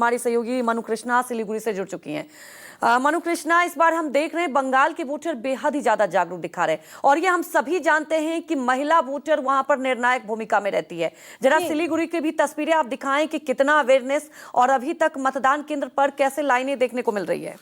हमारी सहयोगी मनु कृष्णा सिलीगुड़ी से जुड़ चुकी हैं। मनु कृष्णा, इस बार हम देख रहे हैं बंगाल के वोटर बेहद ही ज्यादा जागरूक दिखा रहे हैं और ये हम सभी जानते हैं कि महिला वोटर वहां पर निर्णायक भूमिका में रहती है। जरा सिलीगुड़ी की भी तस्वीरें आप दिखाएं कि कितना अवेयरनेस और अभी तक मतदान केंद्र पर कैसे लाइनें देखने को मिल रही है।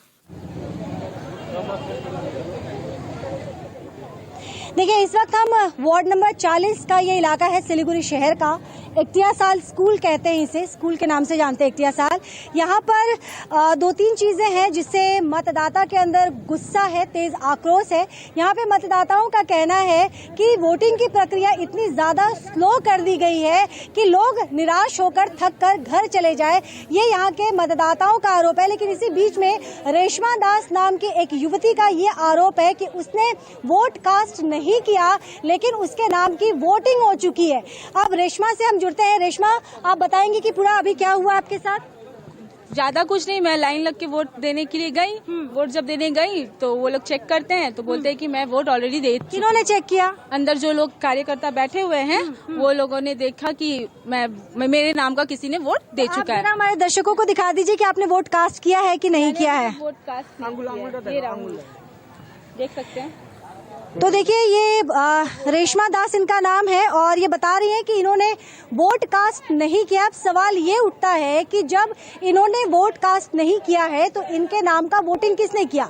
देखिए, इस वक्त हम वार्ड नंबर 40 का ये इलाका है सिलीगुड़ी शहर का। इक्तियासाल स्कूल कहते हैं इसे, स्कूल के नाम से जानते हैं इक्तियासाल। यहाँ पर दो तीन चीजें हैं जिससे मतदाता के अंदर गुस्सा है, तेज आक्रोश है। यहाँ पे मतदाताओं का कहना है कि वोटिंग की प्रक्रिया इतनी ज्यादा स्लो कर दी गई है कि लोग निराश होकर थक कर घर चले जाए, ये यहाँ के मतदाताओं का आरोप है। लेकिन इसी बीच में रेशमा दास नाम की एक युवती का ये आरोप है कि उसने वोट कास्ट नहीं किया, लेकिन उसके नाम की वोटिंग हो चुकी है। अब रेशमा से हम जुड़ते हैं। रेशमा, आप बताएंगे कि पूरा अभी क्या हुआ आपके साथ? ज्यादा कुछ नहीं, मैं लाइन लग के वोट देने के लिए गई। वोट जब देने गई तो वो लोग चेक करते हैं तो बोलते हैं कि मैं वोट ऑलरेडी दे चुकी। किन्होंने चेक किया? अंदर जो लोग कार्यकर्ता बैठे हुए हैं वो लोगों ने देखा कि मेरे नाम का किसी ने वोट दे चुका है। हमारे दर्शकों को दिखा दीजिए कि आपने वोट कास्ट किया है कि नहीं किया है। वोट कास्ट देख सकते हैं। तो देखिए, ये रेशमा दास इनका नाम है और ये बता रही हैं कि इन्होंने वोट कास्ट नहीं किया। अब सवाल ये उठता है कि जब इन्होंने वोट कास्ट नहीं किया है तो इनके नाम का वोटिंग किसने किया?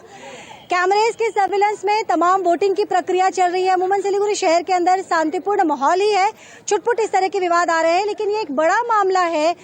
कैमरेज के सर्विलेंस में तमाम वोटिंग की प्रक्रिया चल रही है। अमूमन सिलीगुड़ी शहर के अंदर शांतिपूर्ण माहौल ही है, छुटपुट इस तरह के विवाद आ रहे हैं, लेकिन ये एक बड़ा मामला है।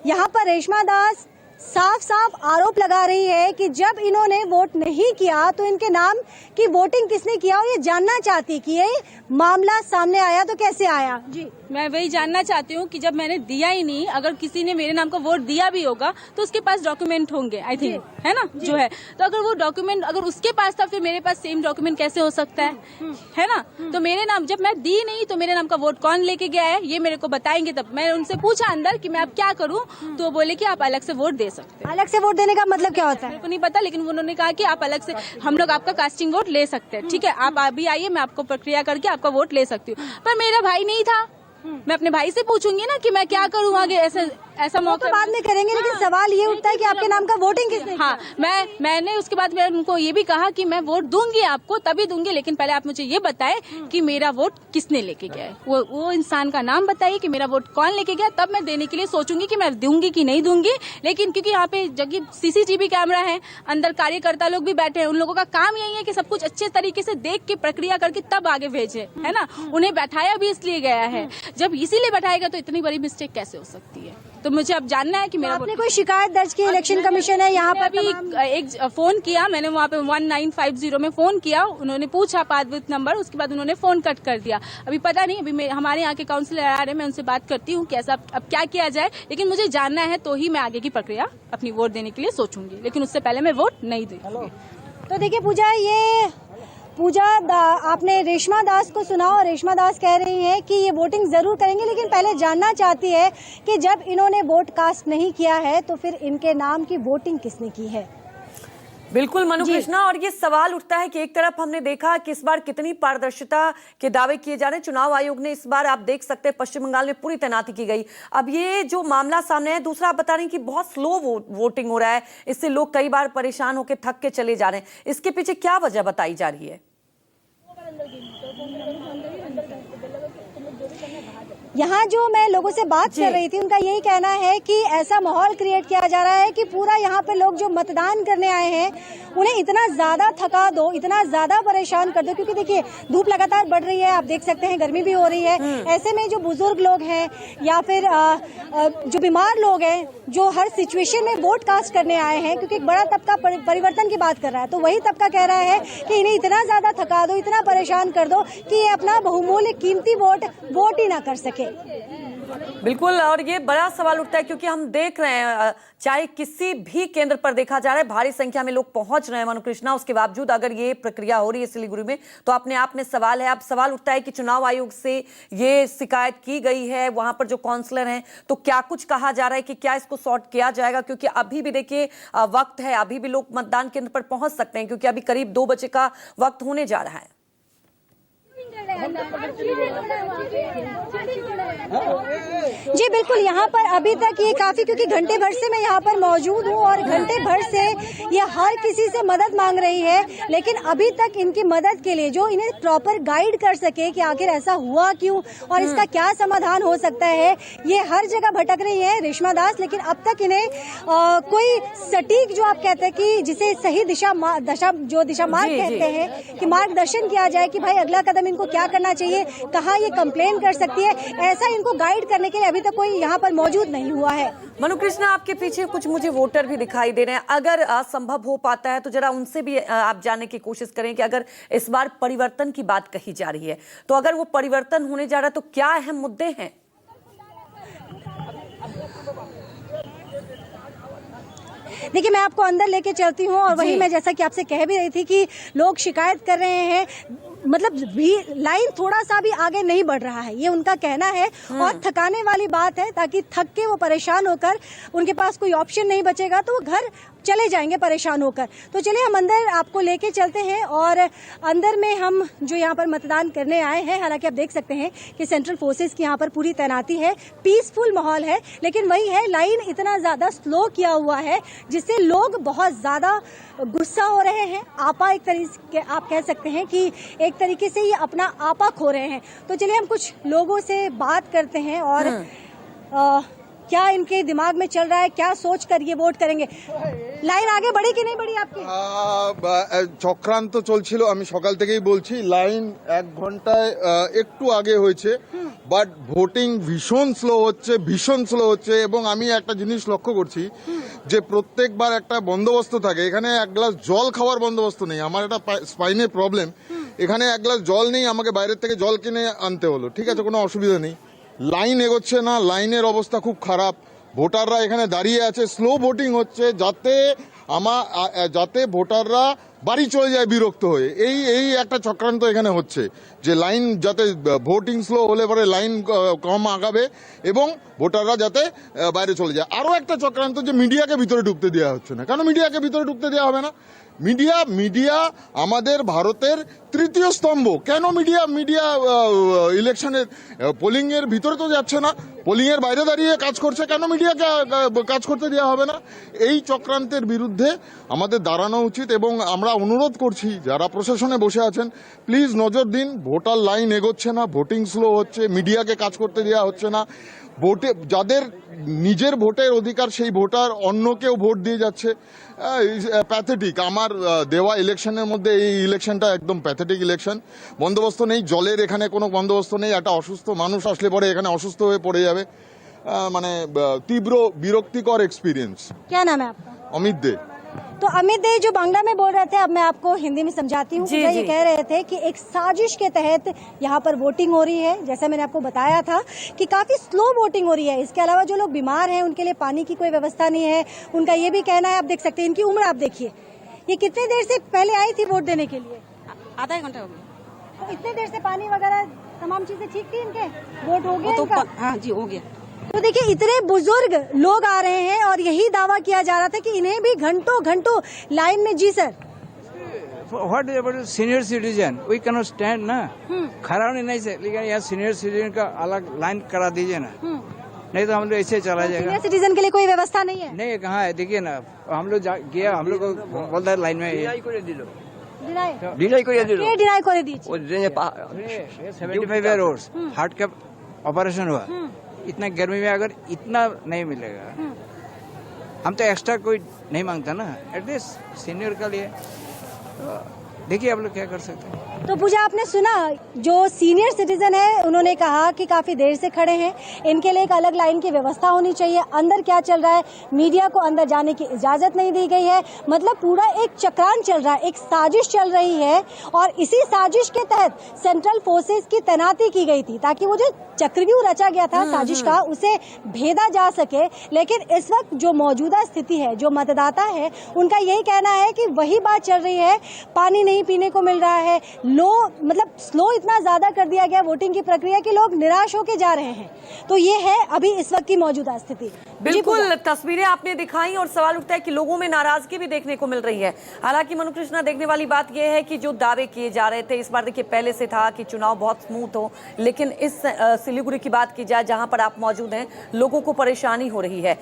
यहाँ पर रेशमा दास साफ साफ आरोप लगा रही है कि जब इन्होंने वोट नहीं किया तो इनके नाम की वोटिंग किसने किया, और ये जानना चाहती कि ये मामला सामने आया तो कैसे आया। जी, मैं वही जानना चाहती हूँ कि जब मैंने दिया ही नहीं, अगर किसी ने मेरे नाम का वोट दिया भी होगा तो उसके पास डॉक्यूमेंट होंगे, आई थिंक, है ना, जो है। तो अगर वो डॉक्यूमेंट अगर उसके पास था, फिर मेरे पास सेम डॉक्यूमेंट कैसे हो सकता है ना। तो मेरे नाम जब मैं दी नहीं तो मेरे नाम का वोट कौन लेके गया है ये मेरे को बताएंगे। तब मैं उनसे पूछा अंदर कि मैं अब क्या करूँ, तो वो बोले कि आप अलग से वोट दे सकते हैं। अलग से वोट देने का मतलब क्या होता है मेरे को नहीं पता, लेकिन उन्होंने कहा कि आप अलग से, हम लोग आपका कास्टिंग वोट ले सकते हैं, ठीक है, आप अभी आइए, मैं आपको प्रक्रिया करके आपका वोट ले सकती हूँ। पर मेरा भाई नहीं था, मैं अपने भाई से पूछूंगी ना कि मैं क्या करूँ आगे। ऐसा मौका तो बाद में करेंगे, लेकिन सवाल ये उठता है कि आपके नाम का वोटिंग किसने किया? हाँ, मैंने उसके बाद मैं उनको ये भी कहा कि मैं वोट दूंगी, आपको तभी दूंगी, लेकिन पहले आप मुझे ये बताएं कि मेरा वोट किसने लेके गया है। वो इंसान का नाम बताइए कि मेरा वोट कौन लेके गया, तब मैं देने के लिए सोचूंगी कि मैं दूंगी कि नहीं दूंगी। लेकिन क्योंकि यहाँ पे जगह सीसीटीवी कैमरा है, अंदर कार्यकर्ता लोग भी बैठे हैं, उन लोगों का काम यही है कि सब कुछ अच्छे तरीके से देख के प्रक्रिया करके तब आगे भेजे, है ना। उन्हें बैठाया भी इसलिए गया है, जब इसीलिए बैठाएगा तो इतनी बड़ी मिस्टेक कैसे हो सकती है। तो मुझे अब जानना है कि मेरा आपने कोई शिकायत दर्ज की? इलेक्शन कमीशन है यहाँ पर भी एक फोन किया मैंने, वहाँ पे 1950 में फोन किया, उन्होंने पूछा पासबुक नंबर, उसके बाद उन्होंने फोन कट कर दिया। अभी पता नहीं, अभी हमारे यहाँ के काउंसिलर आ रहे हैं, मैं उनसे बात करती हूँ कैसा अब क्या किया जाए। लेकिन मुझे जानना है तो ही मैं आगे की प्रक्रिया अपनी वोट देने के लिए सोचूंगी, लेकिन उससे पहले मैं वोट नहीं दूंगी। तो देखिए पूजा, आपने रेशमा दास को सुना और रेशमा दास कह रही हैं कि ये वोटिंग जरूर करेंगे, लेकिन पहले जानना चाहती है कि जब इन्होंने वोट कास्ट नहीं किया है तो फिर इनके नाम की वोटिंग किसने की है। बिल्कुल मनु कृष्णा, और ये सवाल उठता है कि एक तरफ हमने देखा कि इस बार कितनी पारदर्शिता के दावे किए जा रहे हैं। चुनाव आयोग ने इस बार, आप देख सकते हैं, पश्चिम बंगाल में पूरी तैनाती की गई। अब ये जो मामला सामने है, दूसरा आप बता रहे हैं कि बहुत स्लो वोटिंग हो रहा है, इससे लोग कई बार परेशान होकर थक के चले जा रहे हैं। इसके पीछे क्या वजह बताई जा रही है? यहाँ जो मैं लोगों से बात कर रही थी, उनका यही कहना है कि ऐसा माहौल क्रिएट किया जा रहा है कि पूरा यहाँ पे लोग जो मतदान करने आए हैं उन्हें इतना ज्यादा थका दो, इतना ज्यादा परेशान कर दो, क्योंकि देखिए धूप लगातार बढ़ रही है, आप देख सकते हैं, गर्मी भी हो रही है। ऐसे में जो बुजुर्ग लोग हैं या फिर जो बीमार लोग हैं, जो हर सिचुएशन में वोट कास्ट करने आए हैं, क्योंकि एक बड़ा तबका परिवर्तन की बात कर रहा है, तो वही तबका कह रहा है कि इन्हें इतना ज्यादा थका दो, इतना परेशान कर दो कि ये अपना बहुमूल्य कीमती वोट ही ना कर सके। बिल्कुल, और ये बड़ा सवाल उठता है क्योंकि हम देख रहे हैं, चाहे किसी भी केंद्र पर देखा जा रहा है, भारी संख्या में लोग पहुंच रहे हैं मनु कृष्णा, उसके बावजूद अगर ये प्रक्रिया हो रही है सिलीगुड़ी में, तो अपने आप में सवाल है। अब सवाल उठता है कि चुनाव आयोग से ये शिकायत की गई है, वहां पर जो काउंसलर हैं, तो क्या कुछ कहा जा रहा है कि क्या इसको सॉर्ट किया जाएगा? क्योंकि अभी भी देखिए वक्त है, अभी भी लोग मतदान केंद्र पर पहुंच सकते हैं, क्योंकि अभी करीब 2 बजे का वक्त होने जा रहा है। जी बिल्कुल, यहाँ पर अभी तक ये काफी, क्योंकि घंटे भर से मैं यहाँ पर मौजूद हूँ और घंटे भर से ये हर किसी से मदद मांग रही है, लेकिन अभी तक इनकी मदद के लिए जो इन्हें प्रॉपर गाइड कर सके कि आखिर ऐसा हुआ क्यों और इसका क्या समाधान हो सकता है, ये हर जगह भटक रही है रेशमा दास। लेकिन अब तक इन्हें कोई सटीक, जो आप कहते हैं कि जिसे सही दिशा मार्ग कहते हैं, कि मार्गदर्शन किया जाए कि भाई अगला कदम इनको क्या करना चाहिए, कहाँ ये कंप्लेन कर सकती है, ऐसा इनको गाइड करने के लिए अभी तक कोई यहाँ पर मौजूद नहीं हुआ है। मनु कृष्णा, आपके पीछे कुछ मुझे वोटर भी दिखाई दे रहे हैं, अगर संभव हो पाता है तो जरा उनसे भी आप जानने की कोशिश करें कि अगर इस बार परिवर्तन की बात कही जा रही है तो अगर वो परिवर्तन होने जा रहा है तो क्या अहम मुद्दे हैं? देखिए, मैं आपको अंदर लेके चलती हूँ और वही मैं जैसा कि आपसे कह भी रही थी कि लोग शिकायत कर रहे हैं, मतलब भी लाइन थोड़ा सा भी आगे नहीं बढ़ रहा है, ये उनका कहना है। और थकाने वाली बात है, ताकि थक के वो परेशान होकर, उनके पास कोई ऑप्शन नहीं बचेगा तो वो घर चले जाएंगे परेशान होकर। तो चलिए हम अंदर आपको लेके चलते हैं और अंदर में हम जो यहाँ पर मतदान करने आए हैं, हालांकि आप देख सकते हैं कि सेंट्रल फोर्सेस की यहाँ पर पूरी तैनाती है, पीसफुल माहौल है, लेकिन वही है, लाइन इतना ज्यादा स्लो किया हुआ है जिससे लोग बहुत ज्यादा गुस्सा हो रहे हैं। आपा एक तरीके आप कह सकते हैं कि एक तरीके से ये अपना आपा खो रहे हैं। तो चलिए हम कुछ लोगों से बात करते हैं और क्या इनके दिमाग में चल रहा है, क्या सोच कर ये वोट करेंगे। লাইন আগে बढ़ी कि नहीं बढ़ी आपकी? চক্রান্ত চলছিল, আমি সকাল থেকেই বলছি, লাইন 1 ঘন্টায় একটু আগে হয়েছে, বাট ভোটিং ভীষণ স্লো হচ্ছে এবং আমি একটা জিনিস লক্ষ্য করছি যে প্রত্যেকবার একটা বন্দোবস্ত থাকে, এখানে এক গ্লাস জল খাওয়ার বন্দোবস্ত নেই। আমার একটা স্পাইনের প্রবলেম, এখানে এক গ্লাস জল নেই, আমাকে বাইরের থেকে জল কিনে আনতে হলো। ঠিক আছে, কোনো অসুবিধা নেই। লাইন এগোচ্ছে না, লাইনের অবস্থা খুব খারাপ, ভোটাররা এখানে দাঁড়িয়ে আছে, স্লো ভোটিং হচ্ছে যাতে ভোটাররা বাড়ি চলে যায় বিরক্ত হয়ে। এই একটা চক্রান্ত এখানে হচ্ছে যে লাইন যাতে ভোটিং স্লো হলে পরে লাইন কম আগাবে এবং ভোটাররা যাতে বাইরে চলে যায়। আরো একটা চক্রান্ত যে মিডিয়াকে ভিতরে ঢুকতে দেওয়া হচ্ছে না। কেন মিডিয়াকে ভিতরে ঢুকতে দেওয়া হবে না? মিডিয়া আমাদের ভারতের তৃতীয় স্তম্ভ। কেন মিডিয়া ইলেকশনের পোলিং এর ভিতরে তো যাচ্ছে না, পোলিং এর বাইরে দাঁড়িয়ে কাজ করছে, কেন মিডিয়াকে কাজ করতে দেওয়া হবে না? এই চক্রান্তের বিরুদ্ধে আমাদের দাঁড়ানো উচিত এবং আমরা অনুরোধ করছি যারা প্রশাসনে বসে আছেন, প্লিজ নজর দিন। ভোটার লাইন এগোচ্ছে না, ভোটিং স্লো হচ্ছে, মিডিয়াকে কাজ করতে দেওয়া হচ্ছে না। ভোটে যাদের নিজের ভোটের অধিকার সেই ভোটার অন্যকেও ভোট দিয়ে যাচ্ছে। প্যাথেটিক। আমার দেওয়া ইলেকশনের মধ্যে এই ইলেকশনটা একদম প্যাথেটিক ইলেকশন। বন্দোবস্ত নেই, জলের এখানে কোনো বন্দোবস্ত নেই। একটা অসুস্থ মানুষ আসলে পরে এখানে অসুস্থ হয়ে পড়ে যাবে। মানে তীব্র বিরক্তিকর এক্সপিরিয়েন্স। क्या नाम है आपका? অমিত দে। तो अमित दे जो बांग्ला में बोल रहे थे, अब मैं आपको हिंदी में समझाती हूँ। जी, ये जी। कह रहे थे कि एक साजिश के तहत यहाँ पर वोटिंग हो रही है। जैसा मैंने आपको बताया था कि काफी स्लो वोटिंग हो रही है। इसके अलावा जो लोग बीमार हैं उनके लिए पानी की कोई व्यवस्था नहीं है। उनका ये भी कहना है, आप देख सकते हैं इनकी उम्र, आप देखिए ये कितनी देर से पहले आई थी वोट देने के लिए? आधा घंटा हो गया। तो इतने देर से पानी वगैरह तमाम चीजें ठीक थी, इनके वोट हो गया इनका? हाँ जी, हो गया। तो देखिए, इतने बुजुर्ग लोग आ रहे हैं और यही दावा किया जा रहा था कि इन्हें भी घंटों लाइन में। जी sir, what about senior citizen? We can not stand ना, खड़ा होने नहीं से, लेकिन यहाँ सीनियर सिटीजन का अलग लाइन करा दीजिए ना, नहीं तो हम लोग ऐसे चला जाएगा। सीनियर सिटीजन के लिए कोई व्यवस्था नहीं है? नहीं, कहाँ है? देखिए ना, हम लोग गया, हम लोग को बोलता है लाइन में डिनाई করে দিয়েছি। 75 ईयर ओल्ड, हार्ट का ऑपरेशन हुआ। इतना गर्मी में अगर इतना नहीं मिलेगा, हम तो एक्स्ट्रा कोई नहीं मांगता ना, एटलीस्ट सीनियर का लिए। देखिए आप लोग क्या कर सकते हैं। तो पूजा, आपने सुना जो सीनियर सिटीजन है उन्होंने कहा कि काफी देर से खड़े हैं, इनके लिए एक अलग लाइन की व्यवस्था होनी चाहिए। अंदर क्या चल रहा है, मीडिया को अंदर जाने की इजाजत नहीं दी गई है। मतलब पूरा एक चक्रांत चल रहा है, एक साजिश चल रही है और इसी साजिश के तहत सेंट्रल फोर्सेस की तैनाती की गई थी ताकि वो जो चक्रव्यूह रचा गया था साजिश का, उसे भेदा जा सके। लेकिन इस वक्त जो मौजूदा स्थिति है, जो मतदाता है, उनका यही कहना है कि वही बात चल रही है, पानी नहीं नहीं पीने को मिल रहा है, मतलब स्लो इतना ज्यादा कर दिया गया वोटिंग की प्रक्रिया कि लोग निराश होकर जा रहे हैं। तो ये है अभी इस वक्त की मौजूदा स्थिति। बिल्कुल, तस्वीरें आपने दिखाई और सवाल उठता है कि लोगों में नाराजगी भी देखने को मिल रही है। हालांकि मनु कृष्णा, देखने वाली बात यह है कि जो दावे किए जा रहे थे इस बार, देखिए पहले से था कि चुनाव बहुत स्मूथ हो, लेकिन इस सिलीगुड़ी की बात की जाए जहां पर आप मौजूद हैं, लोगों को परेशानी हो रही है।